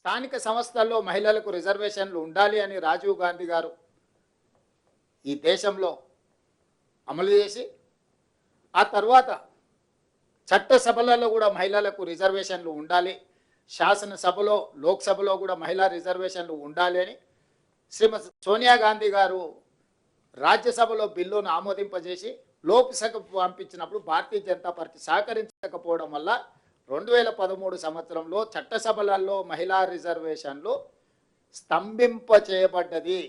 స్థానిక సంస్థల్లో మహిళలకు రిజర్వేషన్లు ఉండాలి అని రాజీవ్ గాంధీ గారు ఈ దేశంలో అమలు చేసి ఆ తర్వాత చట్టసభలలో కూడా మహిళలకు రిజర్వేషన్లు ఉండాలి, శాసనసభలో లోక్సభలో కూడా మహిళా రిజర్వేషన్లు ఉండాలి అని శ్రీమతి సోనియా గాంధీ గారు రాజ్యసభలో బిల్లును ఆమోదింపజేసి లోక్సభకు పంపించినప్పుడు భారతీయ జనతా పార్టీ సహకరించకపోవడం వల్ల 2013 సంవత్సరంలో చట్టసభలలో మహిళా రిజర్వేషన్లు స్తంభింపచేయబడ్డది.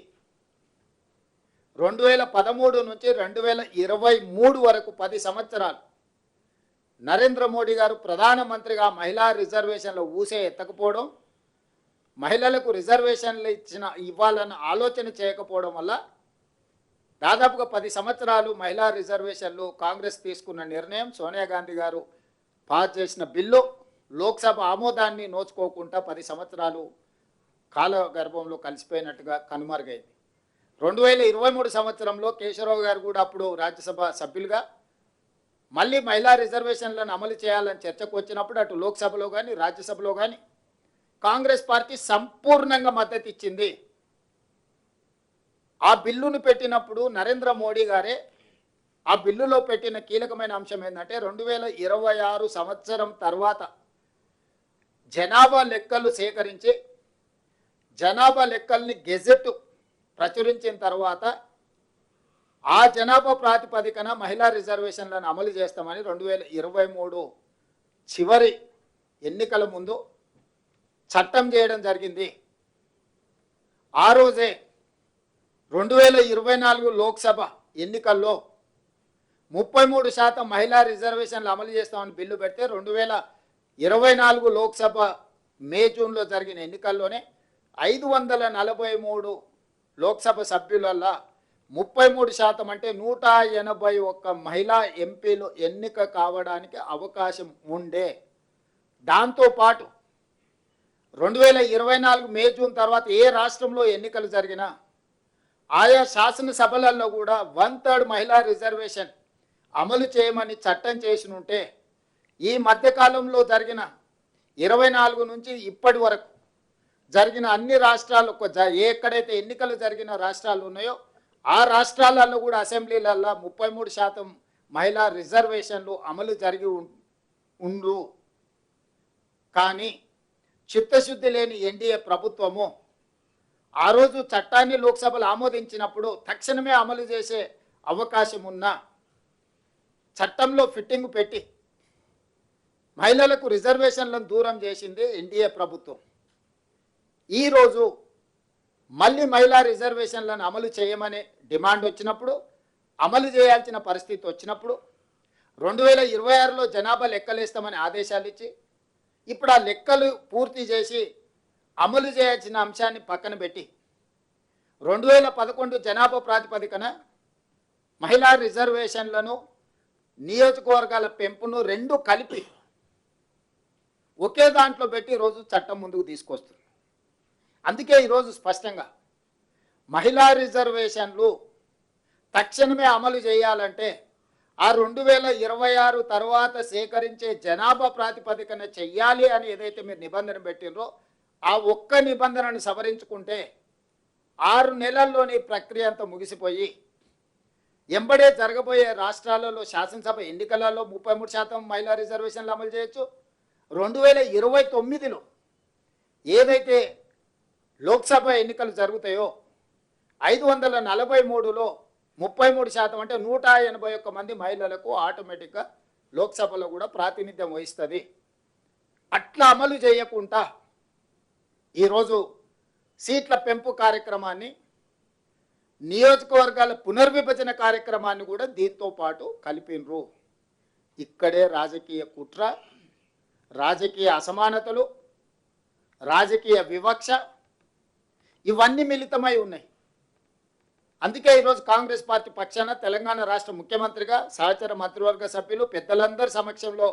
2013 నుంచి 2023 వరకు 10 సంవత్సరాలు నరేంద్ర మోడీ గారు ప్రధానమంత్రిగా మహిళా రిజర్వేషన్లు ఊసే ఎత్తకపోవడం, మహిళలకు రిజర్వేషన్లు ఇవ్వాలన్న ఆలోచన చేయకపోవడం వల్ల దాదాపుగా 10 సంవత్సరాలు మహిళా రిజర్వేషన్లు కాంగ్రెస్ తీసుకున్న నిర్ణయం, సోనియా గాంధీ గారు పాస్ చేసిన బిల్లు లోక్సభ ఆమోదాన్ని నోచుకోకుండా 10 సంవత్సరాలు కాలగర్భంలో కలిసిపోయినట్టుగా కనుమరుగైంది. 2023 సంవత్సరంలో కేశవరావు గారు కూడా అప్పుడు రాజ్యసభ సభ్యులుగా మళ్ళీ మహిళా రిజర్వేషన్లను అమలు చేయాలని చర్చకు వచ్చినప్పుడు అటు లోక్సభలో కానీ రాజ్యసభలో కానీ కాంగ్రెస్ పార్టీ సంపూర్ణంగా మద్దతు ఇచ్చింది. ఆ బిల్లును పెట్టినప్పుడు నరేంద్ర మోడీ గారే ఆ బిల్లులో పెట్టిన కీలకమైన అంశం ఏంటంటే 2026 సంవత్సరం తర్వాత జనాభా లెక్కలు సేకరించి జనాభా లెక్కల్ని గెజెట్ ప్రచురించిన తర్వాత ఆ జనాభా ప్రాతిపదికన మహిళా రిజర్వేషన్లను అమలు చేస్తామని 2023 చివరి ఎన్నికల ముందు చట్టం చేయడం జరిగింది. ఆ రోజే 2024 లోక్సభ ఎన్నికల్లో 33% మహిళా రిజర్వేషన్లు అమలు చేస్తామని బిల్లు పెడితే 2024 లోక్సభ మే-జూన్లో జరిగిన ఎన్నికల్లోనే 543 లోక్సభ సభ్యులల్లో 33% అంటే 181 మహిళా ఎంపీలు ఎన్నిక కావడానికి అవకాశం ఉండే. దాంతోపాటు 2024 మే-జూన్ తర్వాత ఏ రాష్ట్రంలో ఎన్నికలు జరిగినా ఆయా శాసనసభలలో కూడా 1/3 మహిళా రిజర్వేషన్ అమలు చేయమని చట్టం చేసి ఉంటే ఈ మధ్యకాలంలో జరిగిన 24 నుంచి ఇప్పటి వరకు జరిగిన అన్ని రాష్ట్రాలు ఎక్కడైతే ఎన్నికలు జరిగిన రాష్ట్రాలు ఉన్నాయో ఆ రాష్ట్రాలలో కూడా అసెంబ్లీలలో 33% మహిళా రిజర్వేషన్లు అమలు జరిగి ఉండు. కానీ చిత్తశుద్ధి లేని ఎన్డీఏ ప్రభుత్వము ఆ రోజు చట్టాన్ని లోక్సభలో ఆమోదించినప్పుడు తక్షణమే అమలు చేసే అవకాశం ఉన్న చట్టంలో ఫిట్టింగ్ పెట్టి మహిళలకు రిజర్వేషన్లను దూరం చేసింది ఎన్డీఏ ప్రభుత్వం. ఈరోజు మళ్ళీ మహిళా రిజర్వేషన్లను అమలు చేయమనే డిమాండ్ వచ్చినప్పుడు, అమలు చేయాల్సిన పరిస్థితి వచ్చినప్పుడు 2026లో జనాభా లెక్కలేస్తామని ఆదేశాలు ఇచ్చి ఇప్పుడు ఆ లెక్కలు పూర్తి చేసి అమలు చేయాల్సిన అంశాన్ని పక్కన పెట్టి 2011 జనాభా ప్రాతిపదికన మహిళా రిజర్వేషన్లను నియోజకవర్గాల పెంపును రెండు కలిపి ఒకే దాంట్లో పెట్టి ఈరోజు చట్టం ముందుకు తీసుకొస్తుంది. అందుకే ఈరోజు స్పష్టంగా మహిళా రిజర్వేషన్లు తక్షణమే అమలు చేయాలంటే ఆ 2026 తర్వాత సేకరించే జనాభా ప్రాతిపదికన చెయ్యాలి అని ఏదైతే మీరు నిబంధన పెట్టినరో ఆ ఒక్క నిబంధనను సవరించుకుంటే 6 నెలల్లోని ప్రక్రియ అంతా ముగిసిపోయి ఎంబడే జరగబోయే రాష్ట్రాలలో శాసనసభ ఎన్నికలలో 33% మహిళా రిజర్వేషన్లు అమలు చేయొచ్చు. 2029లో ఏదైతే లోక్సభ ఎన్నికలు జరుగుతాయో 543లో 33% అంటే 181 మంది మహిళలకు ఆటోమేటిక్గా లోక్సభలో కూడా ప్రాతినిధ్యం వహిస్తుంది. అట్లా అమలు చేయకుండా ఈరోజు సీట్ల పెంపు కార్యక్రమాన్ని, నియోజకవర్గాల పునర్విభజన కార్యక్రమాన్ని కూడా దీంతో పాటు కలిపినరు. ఇక్కడే రాజకీయ కుట్ర, రాజకీయ అసమానతలు, రాజకీయ వివక్ష ఇవన్నీ మిళితమై ఉన్నాయి. అందుకే ఈరోజు కాంగ్రెస్ పార్టీ పక్షాన తెలంగాణ రాష్ట్ర ముఖ్యమంత్రిగా సహచర మంత్రివర్గ సభ్యులు పెద్దలందరి సమక్షంలో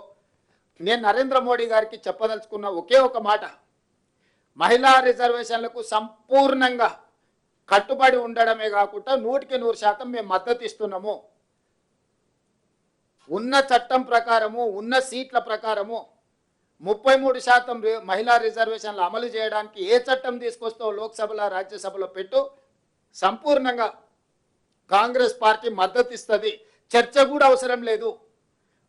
నేను నరేంద్ర మోడీ గారికి చెప్పదలుచుకున్న ఒకే ఒక మాట, మహిళా రిజర్వేషన్లకు సంపూర్ణంగా కట్టుబడి ఉండడమే కాకుండా 100% మేము మద్దతు ఇస్తున్నాము. ఉన్న చట్టం ప్రకారము, ఉన్న సీట్ల ప్రకారము 33% మహిళా రిజర్వేషన్లు అమలు చేయడానికి ఏ చట్టం తీసుకొస్తావు లోక్సభలో రాజ్యసభలో పెట్టు, సంపూర్ణంగా కాంగ్రెస్ పార్టీ మద్దతు ఇస్తుంది. చర్చ కూడా అవసరం లేదు.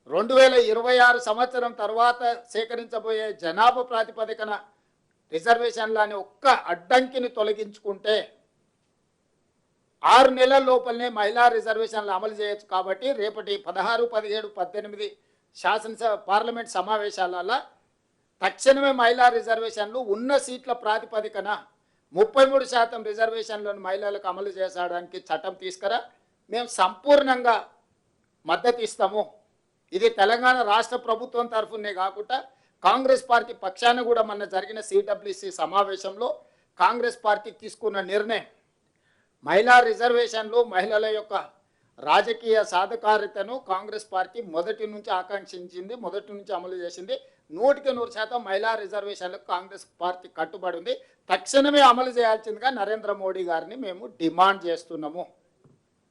2026 సంవత్సరం తర్వాత సేకరించబోయే జనాభా ప్రాతిపదికన రిజర్వేషన్లని ఒక్క అడ్డంకిని తొలగించుకుంటే 6 నెలల లోపలనే మహిళా రిజర్వేషన్లు అమలు చేయొచ్చు. కాబట్టి రేపటి 16, 17, 18 శాసనసభ పార్లమెంట్ సమావేశాలలో తక్షణమే మహిళా రిజర్వేషన్లు ఉన్న సీట్ల ప్రాతిపదికన 33% రిజర్వేషన్లను మహిళలకు అమలు చేసడానికి చట్టం తీసుకురా, మేము సంపూర్ణంగా మద్దతు ఇస్తాము. ఇది తెలంగాణ రాష్ట్ర ప్రభుత్వం తరఫునే కాకుండా కాంగ్రెస్ పార్టీ పక్షాన కూడా మొన్న జరిగిన సిడబ్ల్యూసి సమావేశంలో కాంగ్రెస్ పార్టీ తీసుకున్న నిర్ణయం. మహిళా రిజర్వేషన్లు మహిళల యొక్క రాజకీయ సాధికారితను కాంగ్రెస్ పార్టీ మొదటి నుంచి ఆకాంక్షించింది, మొదటి నుంచి అమలు చేసింది. 100% మహిళా రిజర్వేషన్లకు కాంగ్రెస్ పార్టీ కట్టుబడి ఉంది. తక్షణమే అమలు చేయాల్సిందిగా నరేంద్ర మోడీ గారిని మేము డిమాండ్ చేస్తున్నాము.